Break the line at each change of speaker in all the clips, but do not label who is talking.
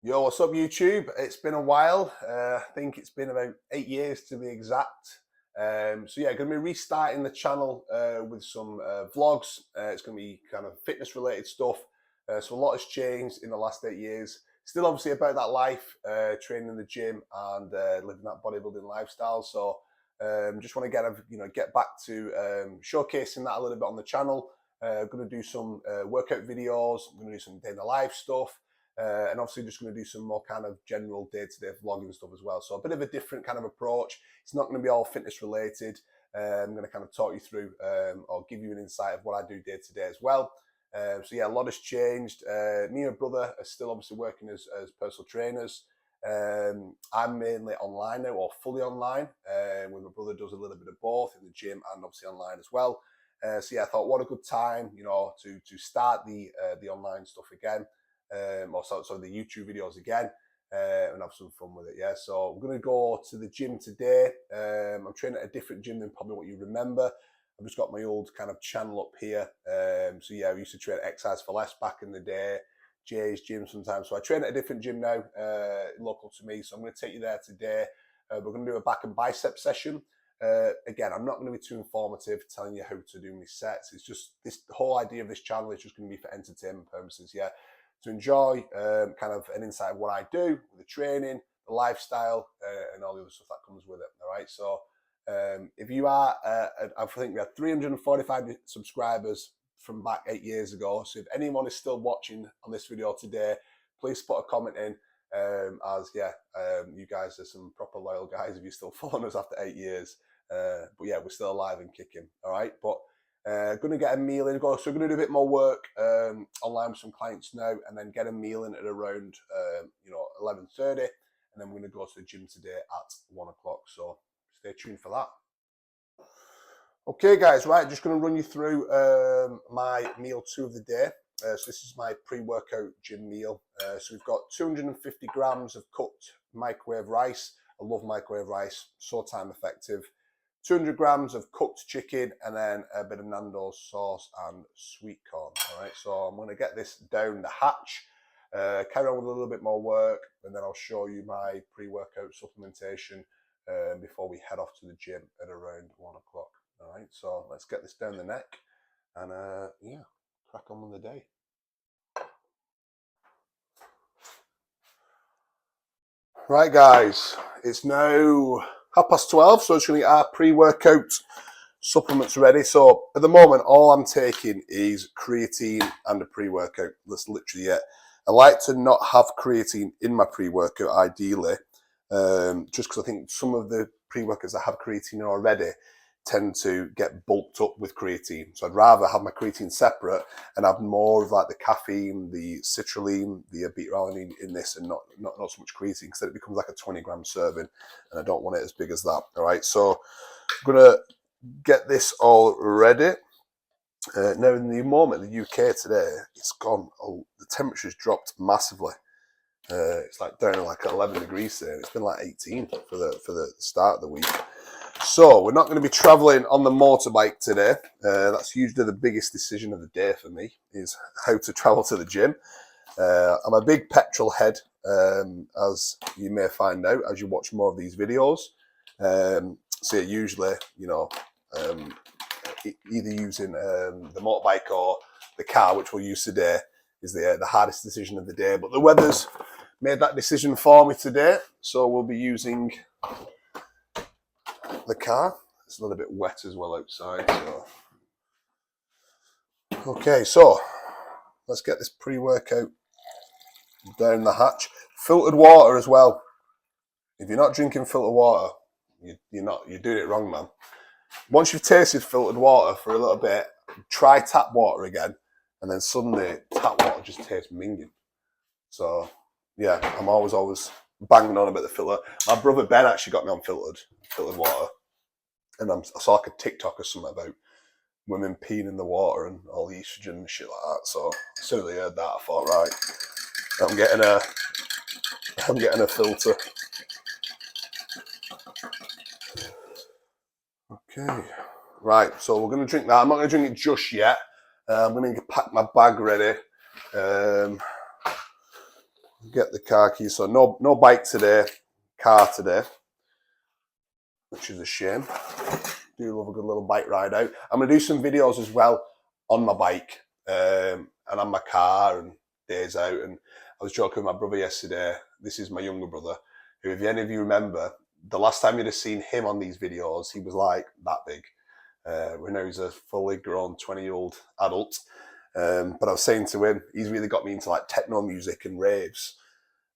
Yo, what's up, YouTube? It's been a while. I think it's been about 8 years to be exact. So yeah, going to be restarting the channel with some vlogs. It's going to be kind of fitness related stuff. So a lot has changed in the last 8 years. Still obviously about that life, training in the gym and living that bodybuilding lifestyle. So just want to get back to showcasing that a little bit on the channel. Going to do some workout videos. I'm going to do some day in the life stuff. And obviously just going to do some more kind of general day-to-day vlogging stuff as well. So a bit of a different kind of approach. It's not going to be all fitness related. I'm going to kind of talk you through or give you an insight of what I do day-to-day as well. So yeah, a lot has changed. Me and my brother are still obviously working as personal trainers. I'm mainly online now, or fully online. With my brother does a little bit of both in the gym and obviously online as well. So yeah, I thought what a good time, to start the online stuff again. Or the YouTube videos again, and have some fun with it. Yeah, so I'm going to go to the gym today. I'm training at a different gym than probably what you remember. I've just got my old kind of channel up here. So yeah, I used to train Exercise for Less back in the day, Jay's gym sometimes. So I train at a different gym now, local to me. So I'm going to take you there today. We're going to do a back and bicep session. Again, I'm not going to be too informative telling you how to do my sets. It's just the whole idea of this channel is just going to be for entertainment purposes. Yeah, to enjoy kind of an insight of what I do, the training, the lifestyle, and all the other stuff that comes with it. All right. So if you are, I think we had 345 subscribers from back 8 years ago. So if anyone is still watching on this video today, please put a comment in. You guys are some proper loyal guys if you're still following us after 8 years. But yeah, we're still alive and kicking. All right. But going to get a meal in. So we're going to do a bit more work online with some clients now, and then get a meal in at around 11:30, and then we're going to go to the gym today at 1 o'clock. So stay tuned for that. Okay, guys. Right, just going to run you through my meal 2 of the day. So this is my pre-workout gym meal. So we've got 250 grams of cooked microwave rice. I love microwave rice, so time effective. 200 grams of cooked chicken, and then a bit of Nando's sauce and sweet corn. All right, so I'm going to get this down the hatch, carry on with a little bit more work, and then I'll show you my pre-workout supplementation before we head off to the gym at around 1 o'clock. All right, so let's get this down the neck and yeah, crack on with the day. Right, guys, it's now 12:30, so it's going to get our pre-workout supplements ready. So at the moment, all I'm taking is creatine and a pre-workout. That's literally it. I like to not have creatine in my pre-workout, ideally, just because I think some of the pre-workouts that have creatine in already tend to get bulked up with creatine. So I'd rather have my creatine separate and have more of like the caffeine, the citrulline, the beta-alanine in this, and not so much creatine, because then it becomes like a 20-gram serving, and I don't want it as big as that. All right, so I'm gonna get this all ready. Now in the moment, the UK today, it's gone. Oh, the temperature's dropped massively. It's like down to like 11 degrees today. It's been like 18 for the start of the week. So we're not going to be traveling on the motorbike today. That's usually the biggest decision of the day for me, is how to travel to the gym. I'm a big petrol head, as you may find out as you watch more of these videos. So usually, either using the motorbike or the car, which we'll use today, is the hardest decision of the day. But the weather's made that decision for me today, so we'll be using the car. It's a little bit wet as well outside. So. Okay, so let's get this pre-workout down the hatch. Filtered water as well. If you're not drinking filtered water, you're doing it wrong, man. Once you've tasted filtered water for a little bit, try tap water again, and then suddenly tap water just tastes minging. So yeah, I'm always banging on about the filter. My brother Ben actually got me on filtered water, and I saw like a TikTok or something about women peeing in the water and all the estrogen and shit like that. So as soon as I heard that, I thought, right, I'm getting a filter. Okay, right. So we're gonna drink that. I'm not gonna drink it just yet. I'm gonna pack my bag ready. get the car keys. So no bike today, car today, which is a shame. Do love a good little bike ride out. I'm gonna do some videos as well on my bike and on my car and days out. And I was joking with my brother yesterday. This is my younger brother, who, if any of you remember, the last time you'd have seen him on these videos, he was like that big. We know he's a fully grown 20-year-old adult. But I was saying to him, he's really got me into like techno music and raves.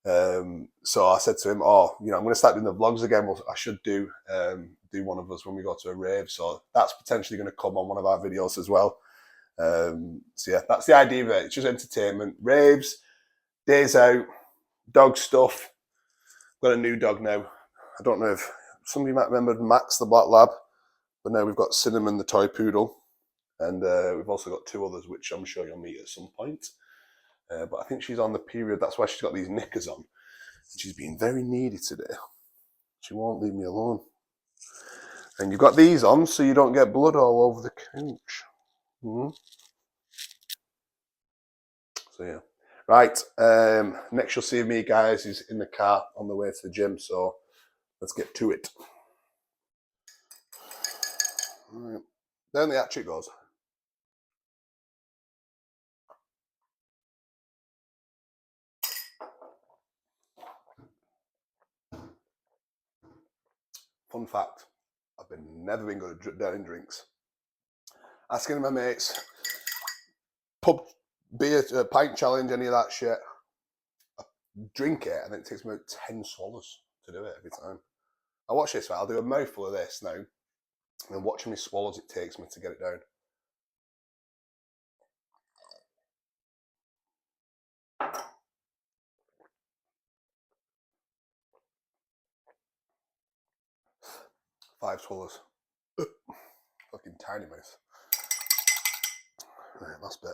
So I said to him, "Oh, I'm going to start doing the vlogs again. Well, I should do one of us when we go to a rave." So that's potentially going to come on one of our videos as well. So yeah, that's the idea of it. It's just entertainment, raves, days out, dog stuff. Got a new dog now. I don't know if some of you might remember Max, the black lab, but now we've got Cinnamon, the toy poodle, and we've also got two others, which I'm sure you'll meet at some point. But I think she's on the period. That's why she's got these knickers on. She's been very needy today. She won't leave me alone. And you've got these on so you don't get blood all over the couch. So yeah. Right. Next you'll see of me, guys, is in the car on the way to the gym. So let's get to it. All right. Down the hatch it goes. Fun fact, I've never been good at down drinks. Asking my mates, pub, beer, pint challenge, any of that shit. I drink it and it takes me about 10 swallows to do it every time. I watch this, right? I'll do a mouthful of this now, and then watch how many swallows it takes me to get it down. Five swallows. Fucking tiny mouth. Right, last bit.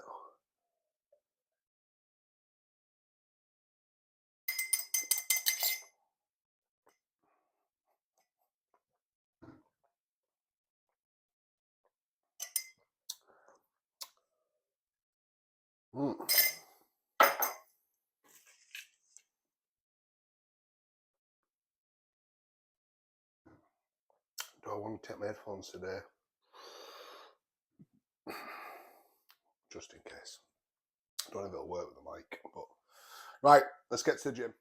Do I want to take my headphones today? Just in case. I don't know if it'll work with the mic, but right, let's get to the gym.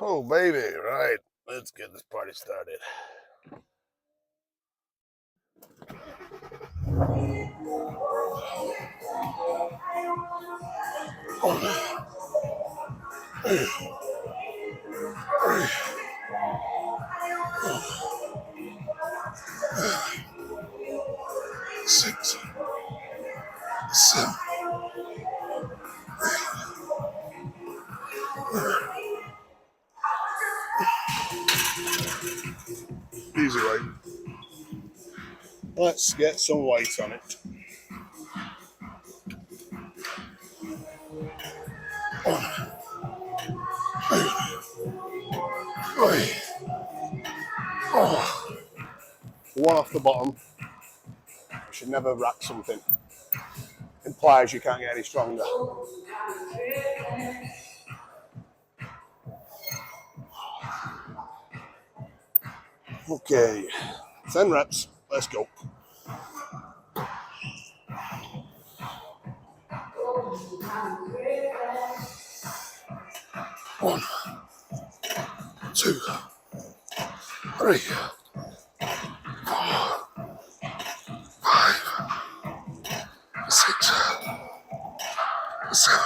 Oh baby, right, let's get this party started. Six, seven. Easy way. Let's get some weight on it. One off the bottom. You should never rack something. Implies you can't get any stronger. Okay, 10 reps. Let's go. 1, 2, 3, 4, 5, 6, 7,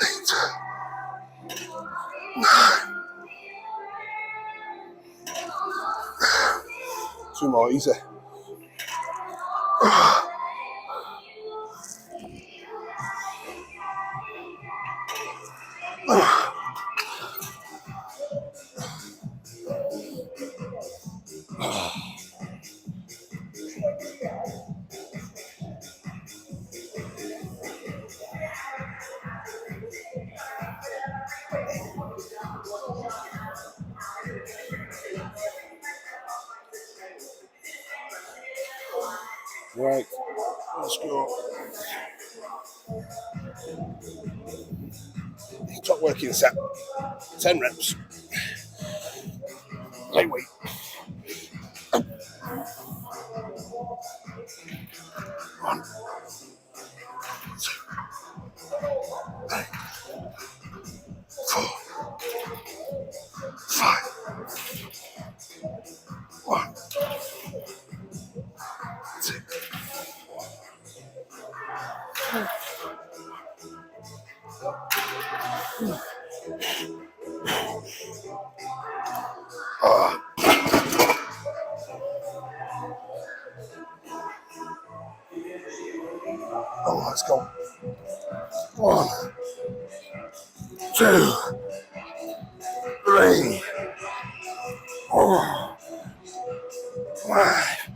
8, 9. 2 more, easy. Right, let's go. Top working set, 10 reps. Light weight. 1, 2, 3, 4, 5. 1, 2. Oh, let's go. 1, 2, 3, 4, 5,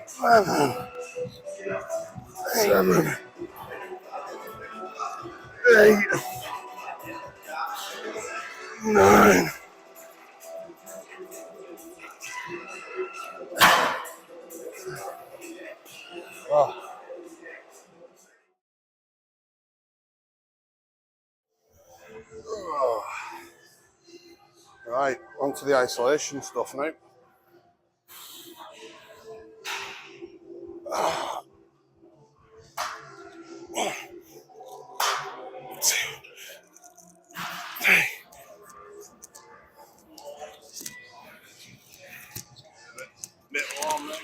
6, 7, 8, 9. Oh. Oh. Right, on to the isolation stuff now. Oh. 1, 2, 3. Bit warm now.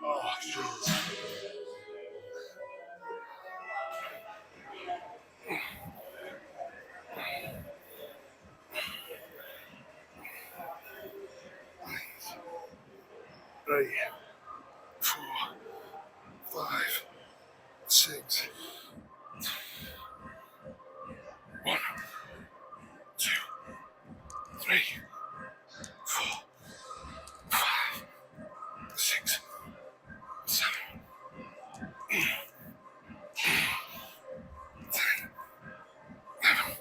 Oh, jeez. Three, 4, 5, 6. 1, 2, 3, 4, 5, 6, 7, 8, 10, 11,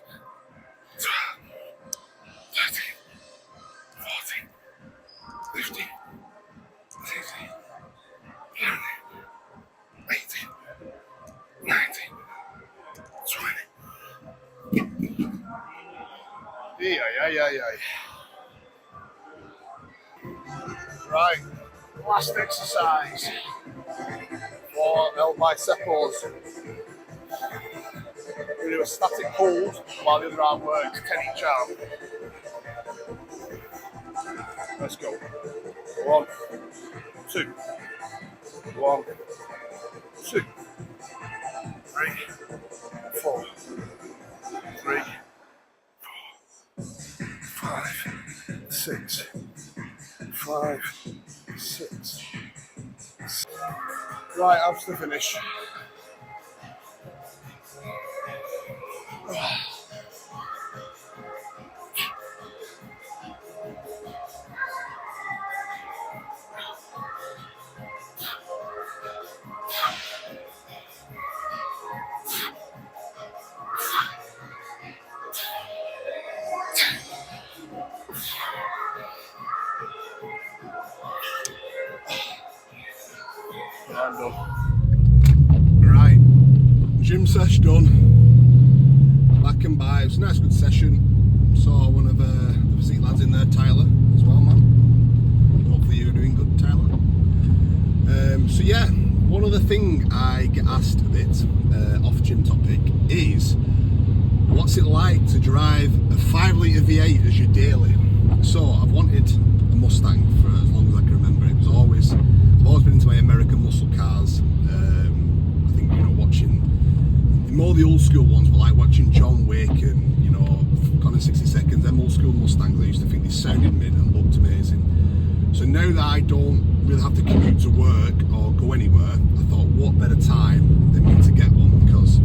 12, 13, 14, 15, 16, 17, 18, 19, 20. Yeah. Right, last exercise for El Bicepos. We're going to do a static hold while the other arm works, 10 each arm. Let's go. 1, 2, 1, 2, 3, 4, 3, 5, 6, 5, 6. Right, up to the finish. I'm done. Right, gym sesh done. Back and by. It was a nice, good session. Saw one of the physique lads in there, Tyler, as well, man. Hopefully you're doing good, Tyler. So yeah, one other thing I get asked a bit off gym topic is
What's it like to drive a 5 litre V8 as your daily? So I've wanted a Mustang for as long as I can remember. I've always been into my American muscle cars. I think, you know, watching more the old school ones, but like watching John Wick and, you know, Gone in 60 Seconds, them old school Mustangs, I used to think they sounded mint and looked amazing. So now that I don't really have to commute to work or go anywhere, I thought what better time than me to get one, because,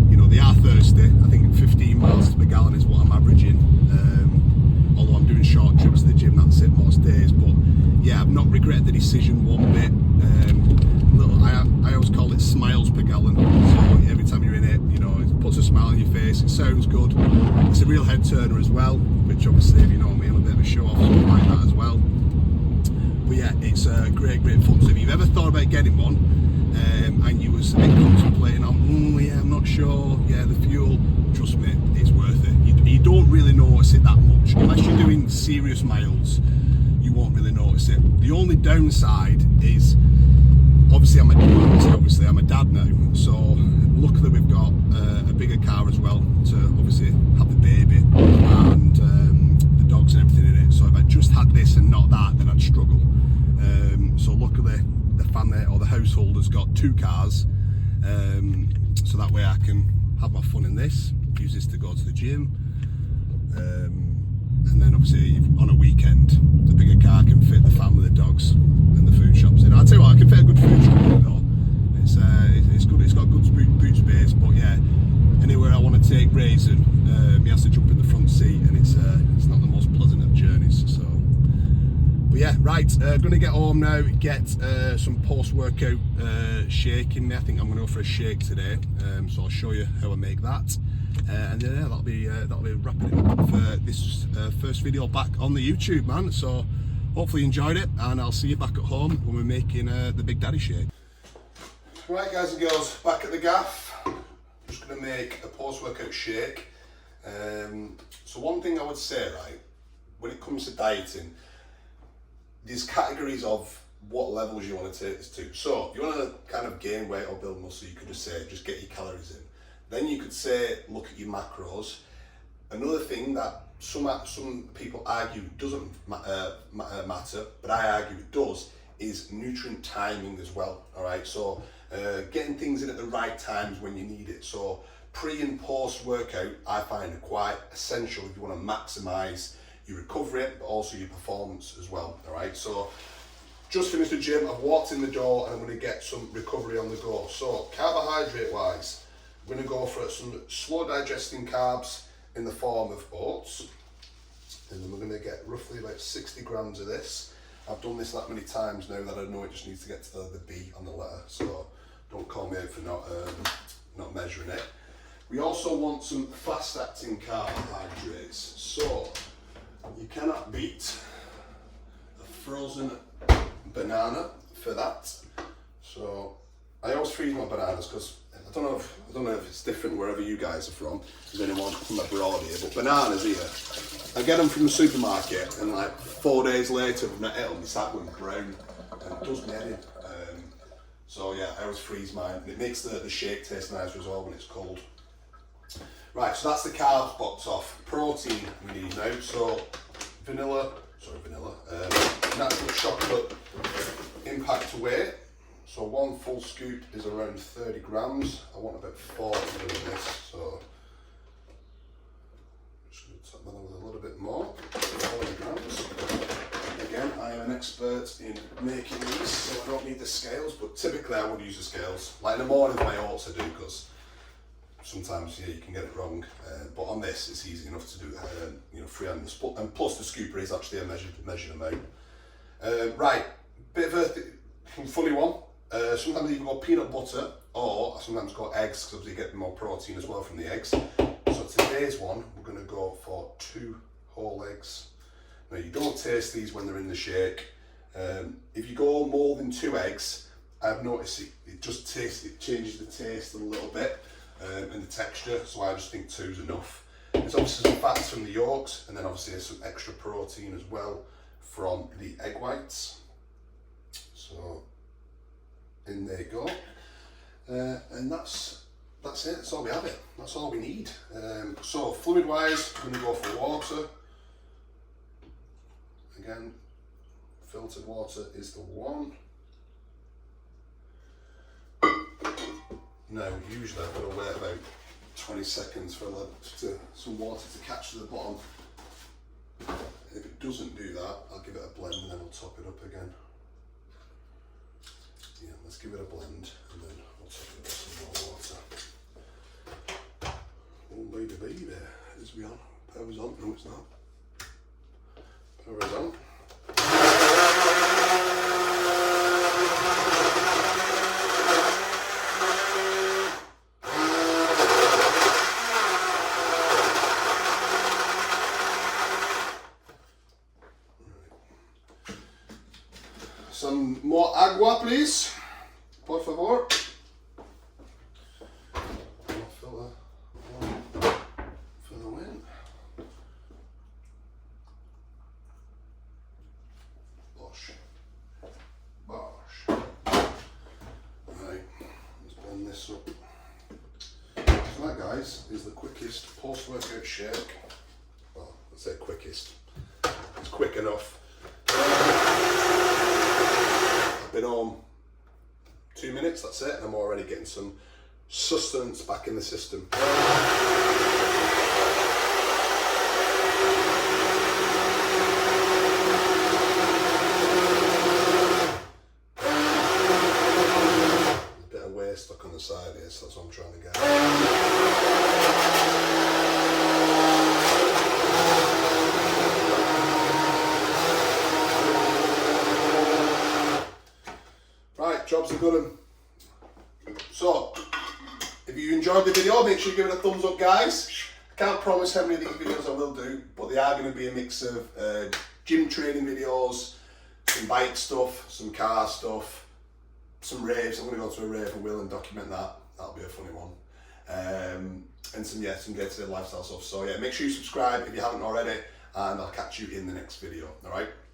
you know, they are thirsty. I think 15 miles per gallon is what I'm averaging. Although I'm doing short trips to the gym, that's it most days. But yeah, I've not regretted the decision one bit. I always call it smiles per gallon. So every time you're in it, you know, it puts a smile on your face. It sounds good. It's a real head turner as well, which obviously, if you know me, I'm a bit of a show off, something like that as well. But yeah, it's great fun. So if you've ever thought about getting one, and you was contemplating on, yeah, I'm not sure, yeah, the fuel, trust me, it's worth it. You don't really notice it that much. Unless you're doing serious miles, you won't really notice it. The only downside is, obviously I'm a dad now, so luckily we've got a bigger car as well to obviously have the baby and the dogs and everything in it. So if I just had this and not that, then I'd struggle. So luckily the family or the household has got 2 cars, so that way I can have my fun in this, use this to go to the gym, and then obviously on a weekend the bigger car can fit the family, the dogs and the food shops in. I'll tell you what, I can fit a good food shop in it though. It's good, it's got good boot space, but yeah, anywhere I want to take Raisin, he has to jump in the front seat, and it's not the most pleasant of journeys. So, but yeah, right, gonna get home now, get some post-workout shake in me. I think I'm gonna go for a shake today, so I'll show you how I make that. And yeah, that'll be wrapping it up for this first video back on the YouTube, man. So hopefully you enjoyed it, and I'll see you back at home when we're making the Big Daddy shake.
Right guys and girls, back at the gaff. Just going to make a post-workout shake. So one thing I would say, right, when it comes to dieting, there's categories of what levels you want to take this to. So if you want to kind of gain weight or build muscle, you could just say, just get your calories in. Then you could say, look at your macros. Another thing that some people argue doesn't matter, but I argue it does, is nutrient timing as well. All right, so getting things in at the right times when you need it. So pre and post workout, I find it quite essential if you want to maximize your recovery, but also your performance as well. All right, so just finished the gym, I've walked in the door, and I'm going to get some recovery on the go. So carbohydrate wise, we're going to go for some slow digesting carbs in the form of oats, and then we're going to get roughly about 60 grams of this. I've done this that many times now that I know it just needs to get to the B on the letter, so don't call me out for not measuring it. We also want some fast acting carbohydrates, so you cannot beat a frozen banana for that. So I always freeze my bananas because I don't know if it's different wherever you guys are from. There's anyone from abroad here, but bananas here, I get them from the supermarket, and like 4 days later, I've not eaten them, it's like going brown, and it does me head in. So yeah, I always freeze mine, and it makes the shake taste nicer as well when it's cold. Right, so that's the carbs box off. Protein we need now, so natural chocolate impact away. So one full scoop is around 30 grams. I want about 40 of this, so I'm just going to top that on with a little bit more, 40 grams. Again, I am an expert in making these, so I don't need the scales, but typically I would use the scales. Like in the morning with my oats I do, because sometimes you can get it wrong, but on this it's easy enough to do freehand, and plus the scooper is actually a measured amount. Right, bit of a funny one. Sometimes you can go peanut butter, or I sometimes go eggs, because obviously you get more protein as well from the eggs. So today's one, we're going to go for 2 whole eggs. Now you don't taste these when they're in the shake. If you go more than 2 eggs, I've noticed it changes the taste a little bit, and the texture, so I just think 2's enough. There's obviously some fats from the yolks, and then obviously there's some extra protein as well from the egg whites. So in there you go, and that's that's it. That's all we have it. That's all we need. So fluid wise, I'm going to go for water. Again, filtered water is the one. Now, usually I've got to wait about 20 seconds for some water to catch to the bottom. If it doesn't do that, I'll give it a blend and then I'll top it up again. Yeah, let's give it a blend and then we'll top it up with some more water. Oh baby, baby, is we on? Power's on? No, it's not. Power is on. Some more agua, please. Por favor. Fill the in. Bosh. Bosh. Right, let's blend this up. So that, guys, is the quickest post-workout shake. Well, let's say quickest. It's quick enough. I've been home 2 minutes, that's it, and I'm already getting some sustenance back in the system. A bit of waste stuck on the side here, so that's what I'm trying to get. Job's a good one. So, if you enjoyed the video, make sure you give it a thumbs up, guys. I can't promise how many of these videos I will do, but they are going to be a mix of gym training videos, some bike stuff, some car stuff, some raves. I'm going to go to a rave and Will and document that. That'll be a funny one. And some day-to-day lifestyle stuff. So yeah, make sure you subscribe if you haven't already, and I'll catch you in the next video. All right.